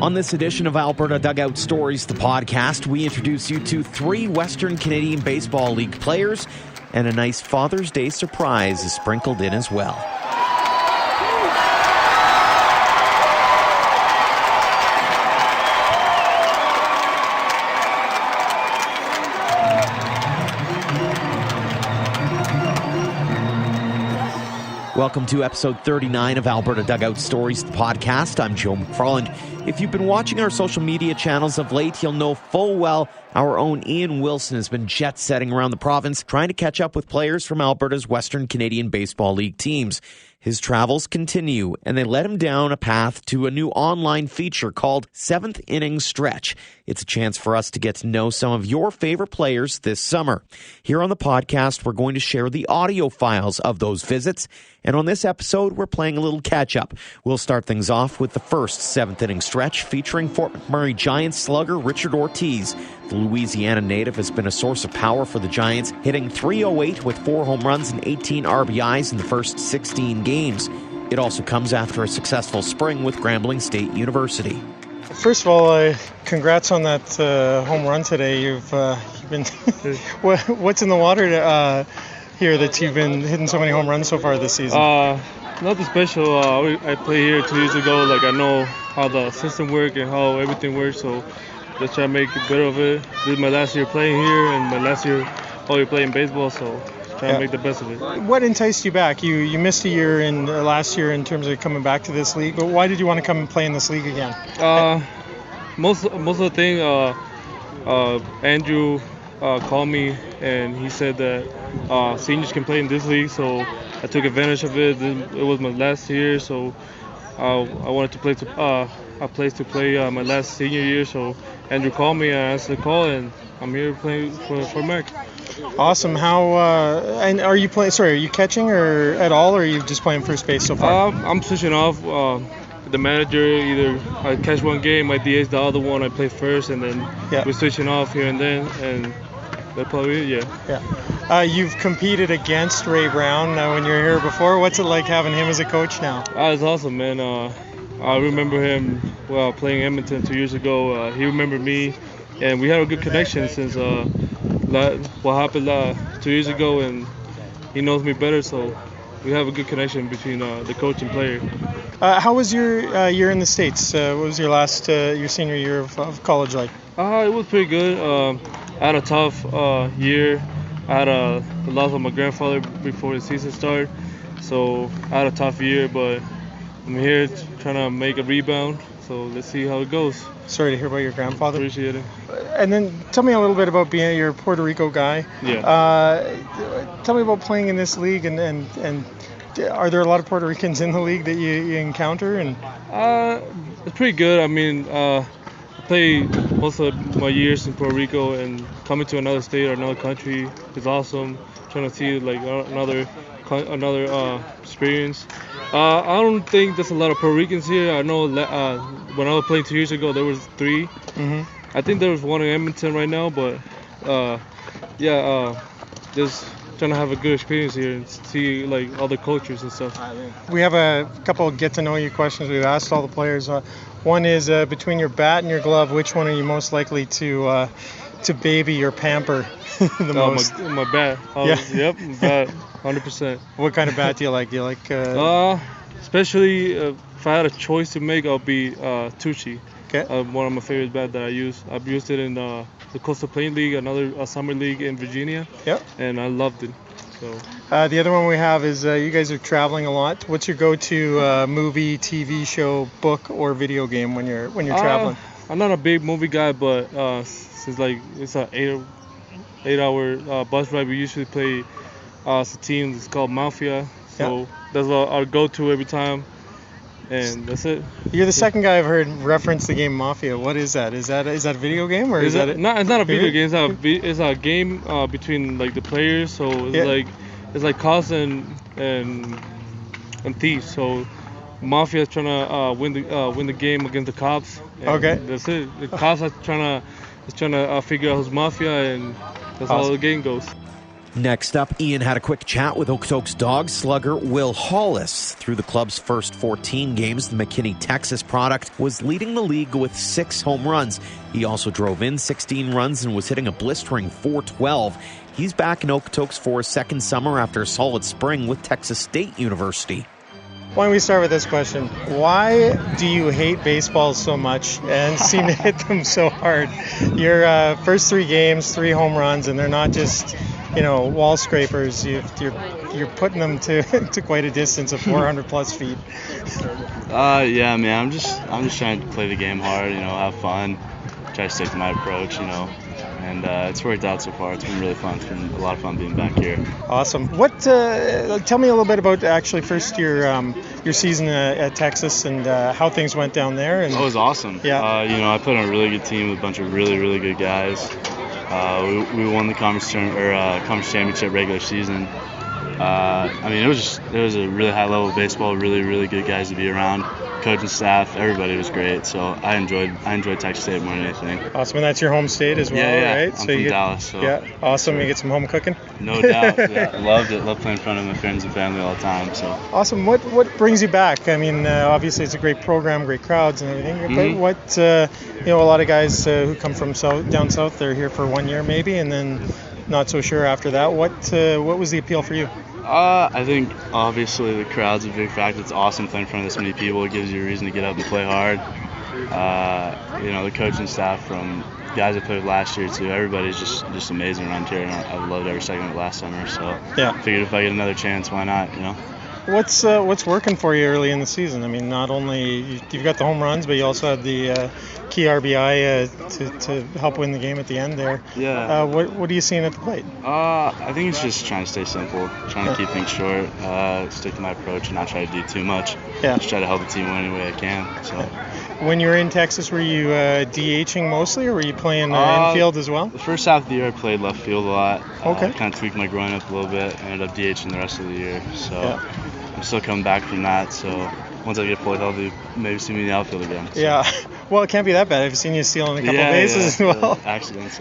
On this edition of Alberta Dugout Stories, the podcast, we introduce you to 3 Western Canadian Baseball League players, and a nice Father's Day surprise is sprinkled in as well. Welcome to episode 39 of Alberta Dugout Stories, the podcast. I'm Joe McFarland. If you've been watching our social media channels of late, you'll know full well our own Ian Wilson has been jet-setting around the province, trying to catch up with players from Alberta's Western Canadian Baseball League teams. His travels continue, and they led him down a path to a new online feature called 7th Inning Stretch. It's a chance for us to get to know some of your favorite players this summer. Here on the podcast, we're going to share the audio files of those visits, and on this episode, we're playing a little catch-up. We'll start things off with the first 7th Inning Stretch featuring Fort McMurray Giants slugger Richard Ortiz. The Louisiana native has been a source of power for the Giants, hitting .308 with 4 home runs and 18 RBIs in the first 16 games. It also comes after a successful spring with Grambling State University. First of all, congrats on that home run today. You've been what's in the water here that you've been hitting so many home runs so far this season? Nothing special. I played here 2 years ago. I know how the system works and how everything works, so just try to make it better of it. This is my last year playing here and my last year already playing baseball, so try to make the best of it. What enticed you back? You missed a year in last year in terms of coming back to this league, but why did you want to come and play in this league again? Most of the thing, Andrew called me and he said that seniors can play in this league, so I took advantage of it. It was my last year, so I wanted to play a place to play my last senior year, so Andrew called me and I answered the call, and I'm here playing for Mac. Awesome. How and are you playing? Sorry, are you catching or at all, or are you just playing first base so far? I'm switching off. The manager, either I catch one game, I DH the other one, I play first, and then we're switching off here and then, and that's probably it. Yeah. You've competed against Ray Brown when you were here before. What's it like having him as a coach now? It's awesome, man. I remember him playing Edmonton 2 years ago. He remembered me, and we had a good connection since what happened 2 years ago, and he knows me better, so we have a good connection between the coach and player. How was your year in the States? What was your last your senior year of college like? It was pretty good. I had a tough year. I had the loss of my grandfather before the season started, so I had a tough year, but I'm here trying to make a rebound, so let's see how it goes. Sorry to hear about your grandfather. Appreciate it. And then tell me a little bit about being your Puerto Rico guy. Yeah. Tell me about playing in this league, and are there a lot of Puerto Ricans in the league that you encounter? And it's pretty good. I mean, I played most of my years in Puerto Rico, and coming to another state or another country is awesome. Trying to see another experience. I don't think there's a lot of Puerto Ricans here. I know when I was playing 2 years ago, there was 3. Mm-hmm. I think there was one in Edmonton right now, but just trying to have a good experience here and see other cultures and stuff. We have a couple of get-to-know-you questions we've asked all the players. One is between your bat and your glove, which one are you most likely to baby or pamper the most? My bat. Yep, bat, 100%. What kind of bat do you like? Do you like? Especially if I had a choice to make, I'll be Tucci. Okay. One of my favorite bats that I use. I've used it in the Coastal Plain League, another summer league in Virginia. Yep. And I loved it. So. The other one we have is you guys are traveling a lot. What's your go-to movie, TV show, book, or video game when you're traveling? I'm not a big movie guy, but since it's an 8-hour bus ride, we usually play as a team. It's called Mafia. So that's our go-to every time. And that's it. You're the second guy I've heard reference the game Mafia. What is that? Is that a video game or is that it? No, it's not a video game. It's a game between the players. So it's like cops and thieves. So Mafia is trying to win the game against the cops. Okay. That's it. The cops are trying to figure out who's Mafia, and that's how the game goes. Next up, Ian had a quick chat with Okotoks dog slugger Will Hollis. Through the club's first 14 games, the McKinney, Texas product was leading the league with 6 home runs. He also drove in 16 runs and was hitting a blistering .412. He's back in Okotoks for his second summer after a solid spring with Texas State University. Why don't we start with this question? Why do you hate baseball so much and seem to hit them so hard? Your first 3 games, 3 home runs, and they're not just, wall scrapers. You're putting them to quite a distance of 400 plus feet. Yeah, man. I'm just trying to play the game hard. Have fun, try to stick to my approach. And it's worked out so far. It's been really fun. It's been a lot of fun being back here. Awesome. What? Tell me a little bit about actually first your season at Texas and how things went down there. And it was awesome. Yeah. I played on a really good team with a bunch of really, really good guys. We won the conference championship regular season. It was a really high level of baseball. Really, really good guys to be around. Coach and staff, everybody was great. So I enjoyed Texas State more than anything. Awesome, and that's your home state as well, yeah. right? I'm from Dallas. So. Yeah, awesome. You get some home cooking. No doubt. Yeah, loved it. Loved playing in front of my friends and family all the time. So. Awesome. What brings you back? Obviously it's a great program, great crowds and everything. Mm-hmm. But what? A lot of guys who come from down south, they're here for 1 year maybe, and then not so sure after that. What was the appeal for you? I think obviously the crowd's a big factor. It's awesome playing in front of this many people. It gives you a reason to get up and play hard. The coaching staff from guys I played with last year too. Everybody's just amazing around here, and I loved every second of it last summer. So yeah, figured if I get another chance, why not? What's working for you early in the season? Not only you've got the home runs, but you also had the key RBI to help win the game at the end there. Yeah. What are you seeing at the plate? I think it's just trying to stay simple, trying to keep things short, stick to my approach, and not try to do too much. Yeah. Just try to help the team win any way I can. So. When you were in Texas, were you DHing mostly, or were you playing infield as well? The first half of the year, I played left field a lot. Okay. Kind of tweaked my groin up a little bit. Ended up DHing the rest of the year. So yeah. I'm still coming back from that. So once I get fully healthy, maybe see me in the outfield again. So. Yeah. Well, it can't be that bad. I've seen you stealing a couple bases as well. Accidents.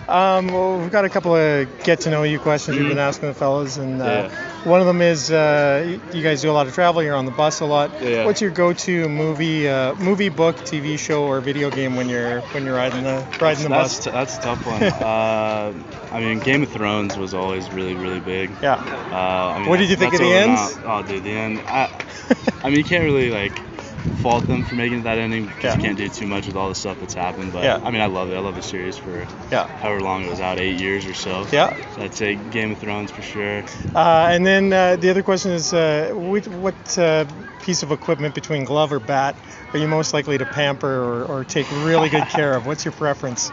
Well, we've got a couple of get-to-know-you questions we've been asking the fellas, and one of them is you guys do a lot of travel. You're on the bus a lot. Yeah. What's your go-to movie, book, TV show, or video game when you're riding the bus? That's a tough one. Game of Thrones was always really, really big. Yeah. What did you think of the ends? Oh, dude, the end. You can't really fault them for making it that ending because you can't do too much with all the stuff that's happened. But I love it. I love the series for however long it was out, 8 years or so. Yeah. So I'd say Game of Thrones for sure. And then the other question is, what piece of equipment between glove or bat are you most likely to pamper or take really good care of? What's your preference?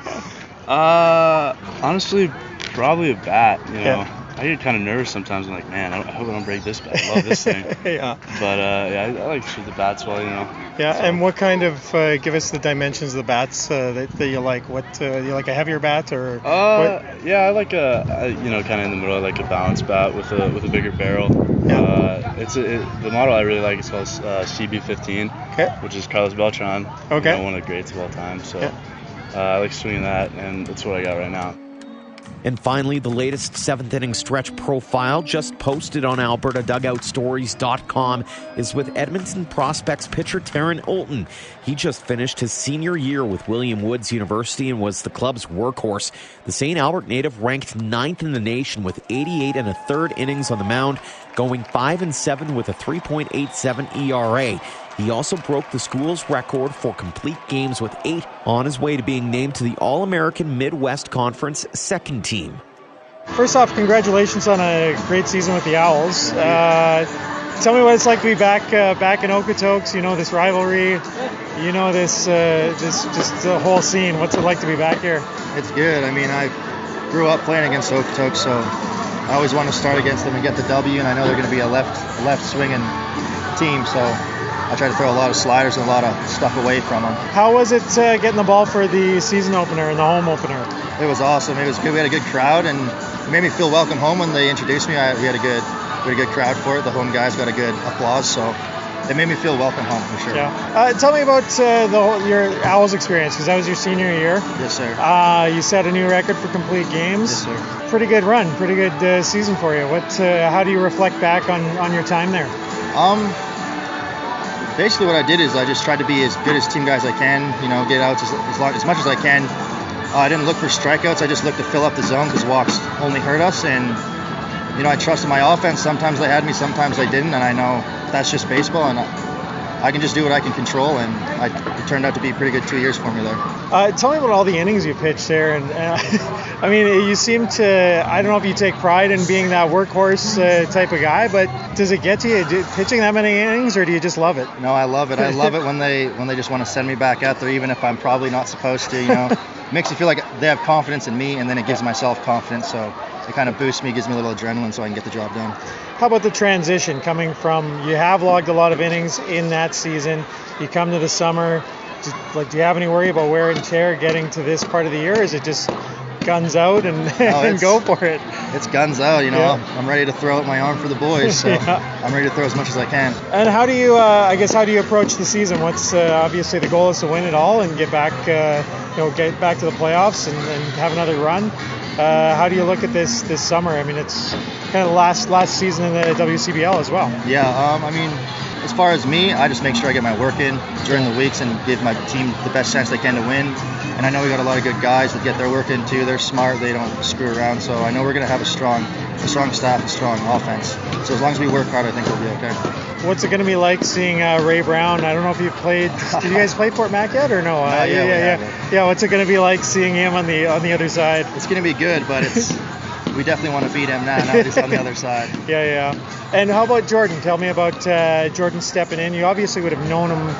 Honestly, probably a bat. Yeah. I get kind of nervous sometimes. I'm like, man, I hope I don't break this bat. I love this thing. Yeah. But I like to shoot the bats well, Yeah, so. And what kind of, give us the dimensions of the bats that you like? What, you like a heavier bat or? Yeah, I like kind of in the middle. I like a balanced bat with a bigger barrel. Yeah. The model I really like is called CB15, which is Carlos Beltran. Okay. One of the greats of all time. So I like swinging that, and that's what I got right now. And finally, the latest 7th inning stretch profile, just posted on AlbertaDugoutStories.com, is with Edmonton Prospects pitcher Taryn Oulton. He just finished his senior year with William Woods University and was the club's workhorse. The St. Albert native ranked 9th in the nation with 88 1/3 innings on the mound, going 5-7 with a 3.87 ERA. He also broke the school's record for complete games with 8, on his way to being named to the All-American Midwest Conference second team. First off, congratulations on a great season with the Owls. Tell me what it's like to be back in Okotoks. This rivalry, this just the whole scene. What's it like to be back here? It's good. I grew up playing against Okotoks, so I always want to start against them and get the W, and I know they're going to be a left swinging team, so I try to throw a lot of sliders and a lot of stuff away from them. How was it getting the ball for the season opener and the home opener? It was awesome. It was good. We had a good crowd, and it made me feel welcome home when they introduced me. We had a good crowd for it. The home guys got a good applause, so it made me feel welcome home for sure. Yeah. Tell me about your Owls experience, because that was your senior year. Yes, sir. You set a new record for complete games. Yes, sir. Pretty good run, pretty good season for you. How do you reflect back on your time there? Basically what I did is I just tried to be as good as team guys I can, get outs as much as I can. I didn't look for strikeouts. I just looked to fill up the zone because walks only hurt us. And, I trusted my offense. Sometimes they had me, sometimes they didn't. And I know that's just baseball. And I can just do what I can control. And it turned out to be a pretty good 2 years for me there. Tell me about all the innings you pitched there. And I mean, you seem to, I don't know if you take pride in being that workhorse type of guy, but does it get to you pitching that many innings, or do you just love it? No, I love it. I love it when they just want to send me back out there, even if I'm probably not supposed to. Makes me feel like they have confidence in me, and then it gives myself confidence. So it kind of boosts me, gives me a little adrenaline, so I can get the job done. How about the transition coming from, you have logged a lot of innings in that season, you come to the summer, do you have any worry about wear and tear getting to this part of the year? Is it just guns out and go for it? It's guns out, I'm ready to throw out my arm for the boys, so I'm ready to throw as much as I can. And how do you approach the season? What's obviously the goal is to win it all and get back get back to the playoffs and have another run. How do you look at this summer? I mean, it's kind of the last season in the WCBL as well. Yeah, as far as me, I just make sure I get my work in during the weeks and give my team the best chance they can to win. And I know we got a lot of good guys that get their work in too. They're smart, they don't screw around. So I know we're going to have a strong staff, a strong offense. So as long as we work hard, I think we'll be okay. What's it going to be like seeing Ray Brown? I don't know if you've played. Did you guys play Fort Mac yet or no? Yeah. What's it going to be like seeing him on the other side? It's going to be good, but we definitely want to beat him now that he's on the other side. Yeah. And how about Jordan? Tell me about Jordan stepping in. You obviously would have known him,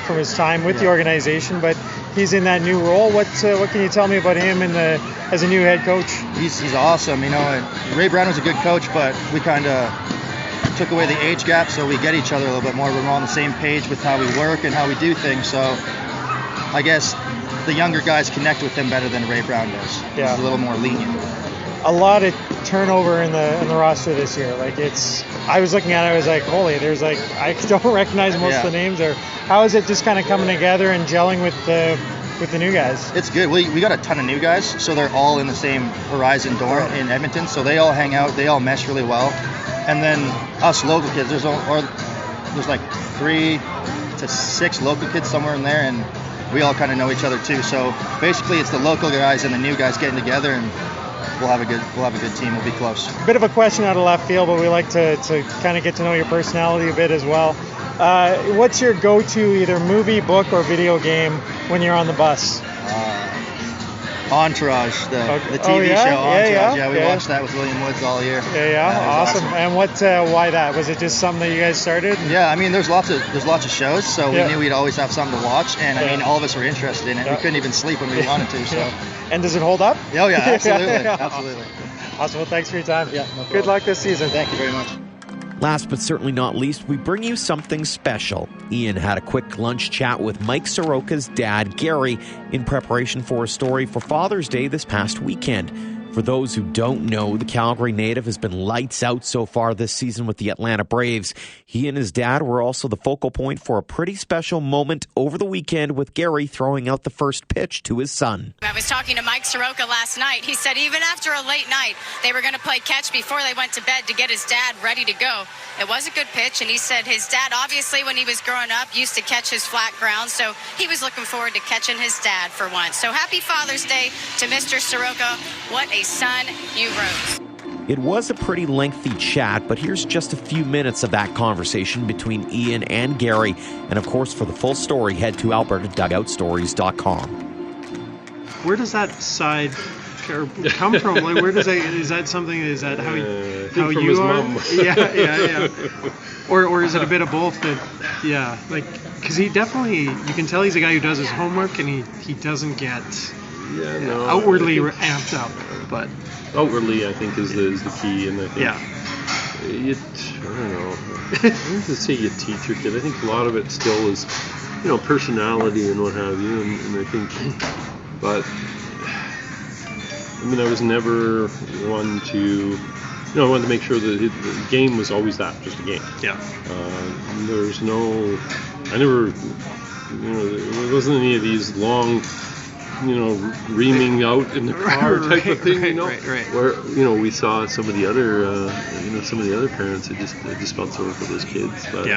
from his time with the organization, but he's in that new role. What can you tell me about him as a new head coach? He's awesome. Ray Brown was a good coach, but we kind of took away the age gap, so we get each other a little bit more. We're on the same page with how we work and how we do things. So I guess the younger guys connect with him better than Ray Brown does. Yeah. He's a little more lenient. A lot of turnover in the roster this year. I was looking at it, I was like, holy, there's I don't recognize most of the names there. How is it just kind of coming together and gelling with the new guys? It's good. We got a ton of new guys, so they're all in the same Horizon dorm in Edmonton, so they all hang out, they all mesh really well. And then us local kids, there's like 3 to 6 local kids somewhere in there, and we all kind of know each other too. So basically it's the local guys and the new guys getting together, and we'll have a good team. We'll be close. Bit of a question out of left field, but we like to kind of get to know your personality a bit as well. What's your go-to either movie, book, or video game when you're on the bus? Entourage, the TV show Entourage. Yeah, we watched that with William Woods all year. Yeah, awesome. And why that? Was it just something that you guys started? Yeah, there's lots of shows, so we knew we'd always have something to watch, and all of us were interested in it. We couldn't even sleep when we wanted to. So. And does it hold up? Oh yeah, absolutely, absolutely. Awesome. Well, thanks for your time. Yeah, no problem. Good luck this season. Thank you very much. Last but certainly not least, we bring you something special. Ian had a quick lunch chat with Mike Soroka's dad, Gary, in preparation for a story for Father's Day this past weekend. For those who don't know, the Calgary native has been lights out so far this season with the Atlanta Braves. He and his dad were also the focal point for a pretty special moment over the weekend with Gary throwing out the first pitch to his son. I was talking to Mike Soroka last night. He said even after a late night, they were going to play catch before they went to bed to get his dad ready to go. It was a good pitch, and he said his dad, obviously, when he was growing up, used to catch his flat ground, so he was looking forward to catching his dad for once. So happy Father's Day to Mr. Soroka. What a son you rose. It was a pretty lengthy chat, but here's just a few minutes of that conversation between Ian and Gary. And of course, for the full story, head to albertadugoutstories.com. Where does that side come from? Like, where does that, is that something, is that how you are? Mom. Yeah. Or is it a bit of both because he definitely, you can tell he's a guy who does his homework and he doesn't get outwardly amped up, but outwardly I think is the key, and I think I don't know. I don't to say you teach your kid. I think a lot of it still is, personality and what have you, and I think, but I was never one to I wanted to make sure that the game was always that, just a game. Yeah. There's no, I never, there wasn't any of these long, reaming out in the car type of thing, Right. Where, we saw some of the other parents that just felt sorry for those kids. But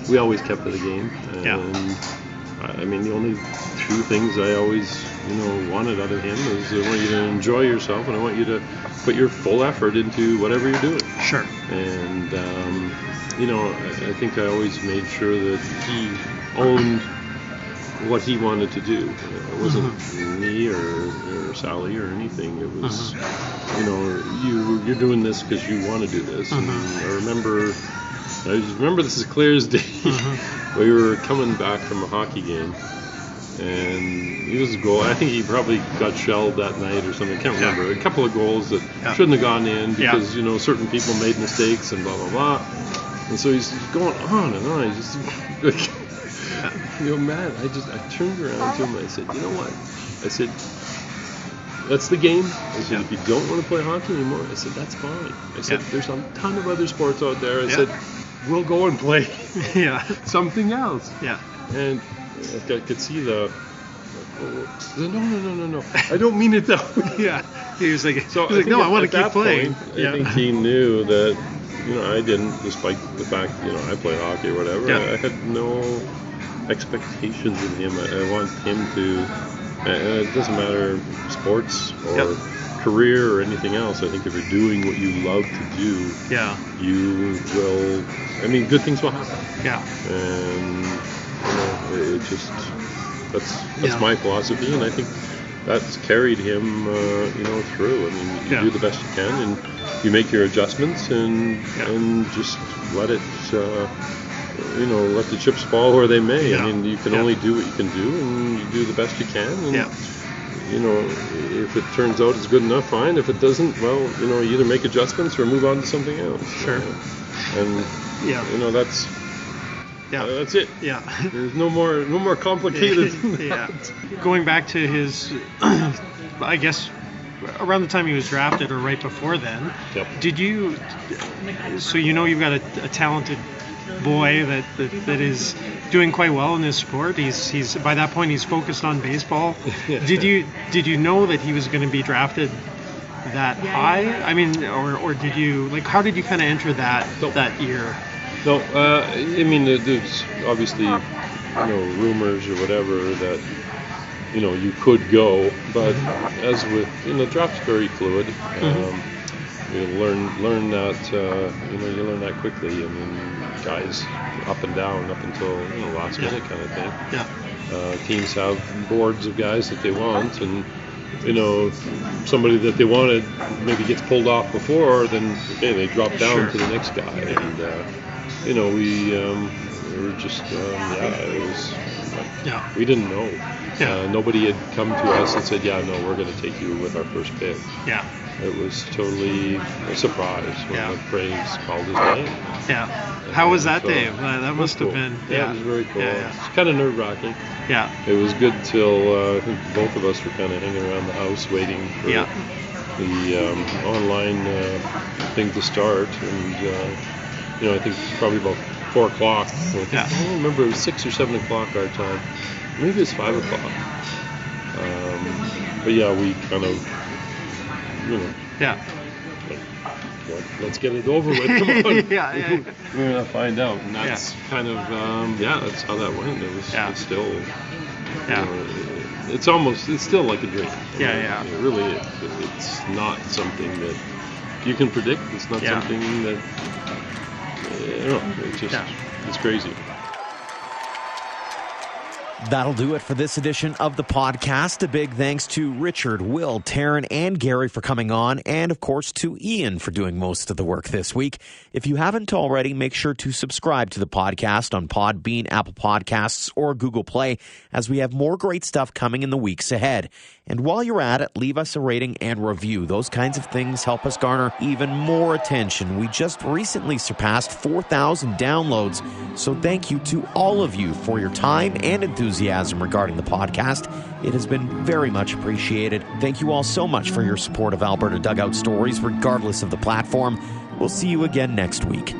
we always kept it a game. And I mean, the only two things I always, wanted out of him is I want you to enjoy yourself, and I want you to put your full effort into whatever you're doing. Sure. And, I think I always made sure that he owned what he wanted to do. It wasn't me or Sally or anything. It was, you're doing this because you want to do this. And I remember this as clear as day. We were coming back from a hockey game, and he was a goal. I think he probably got shelled that night or something. I can't remember. A couple of goals that shouldn't have gone in because certain people made mistakes and blah blah blah. And so he's going on and on. He's just Matt. I turned around to him and I said, you know what? I said, that's the game. I said, if you don't want to play hockey anymore, I said, that's fine. I said, there's a ton of other sports out there. I said, we'll go and play something else. Yeah. And I could see no. I don't mean it that way. He was like, no, I want to keep playing. I think he knew that, I didn't, despite the fact, I play hockey or whatever. I had no expectations in him. I want him to, it doesn't matter sports or career or anything else. I think if you're doing what you love to do, you will, good things will happen. And it just, that's my philosophy, and I think that's carried him through. You do the best you can, and you make your adjustments and just let it let the chips fall where they may. You can only do what you can do, and you do the best you can. And, if it turns out it's good enough, fine. If it doesn't, well, you either make adjustments or move on to something else. Sure. That's it. There's no more complicated than that. Going back to his, I guess, around the time he was drafted or right before then, did you? So you've got a talented boy that is doing quite well in this sport. He's by that point he's focused on baseball. Did you know that he was going to be drafted that high? Or did you how did you kind of enter that year? No, there's obviously rumors or whatever that you could go, but as with the draft's very fluid. You learn that you learn that quickly. Guys up and down up until last minute kind of thing. Teams have boards of guys that they want, and somebody that they wanted maybe gets pulled off before, then they drop down to the next guy, and we were just it was we didn't know. Nobody had come to us and said, we're going to take you with our first pick. It was totally a surprise when the Braves called his name. How was that, Dave? That must have been. It was very cool. It's kind of nerve-wracking. It was good till I think both of us were kind of hanging around the house waiting for the online thing to start, and I think it's probably about 4 o'clock. I don't remember, it was 6 or 7 o'clock our time. Maybe it's 5 o'clock. But we kind of, let's get it over with. Come on. We're gonna find out, and that's kind of that's how that went. It was it's still it's still like a dream. It really is. It's not something that you can predict. It's not something that it's just it's crazy. That'll do it for this edition of the podcast. A big thanks to Richard, Will, Taryn, and Gary for coming on, and of course to Ian for doing most of the work this week. If you haven't already, make sure to subscribe to the podcast on Podbean, Apple Podcasts, or Google Play, as we have more great stuff coming in the weeks ahead. And while you're at it, leave us a rating and review. Those kinds of things help us garner even more attention. We just recently surpassed 4,000 downloads, so thank you to all of you for your time and enthusiasm regarding the podcast. It has been very much appreciated. Thank you all so much for your support of Alberta Dugout Stories, regardless of the platform. We'll see you again next week.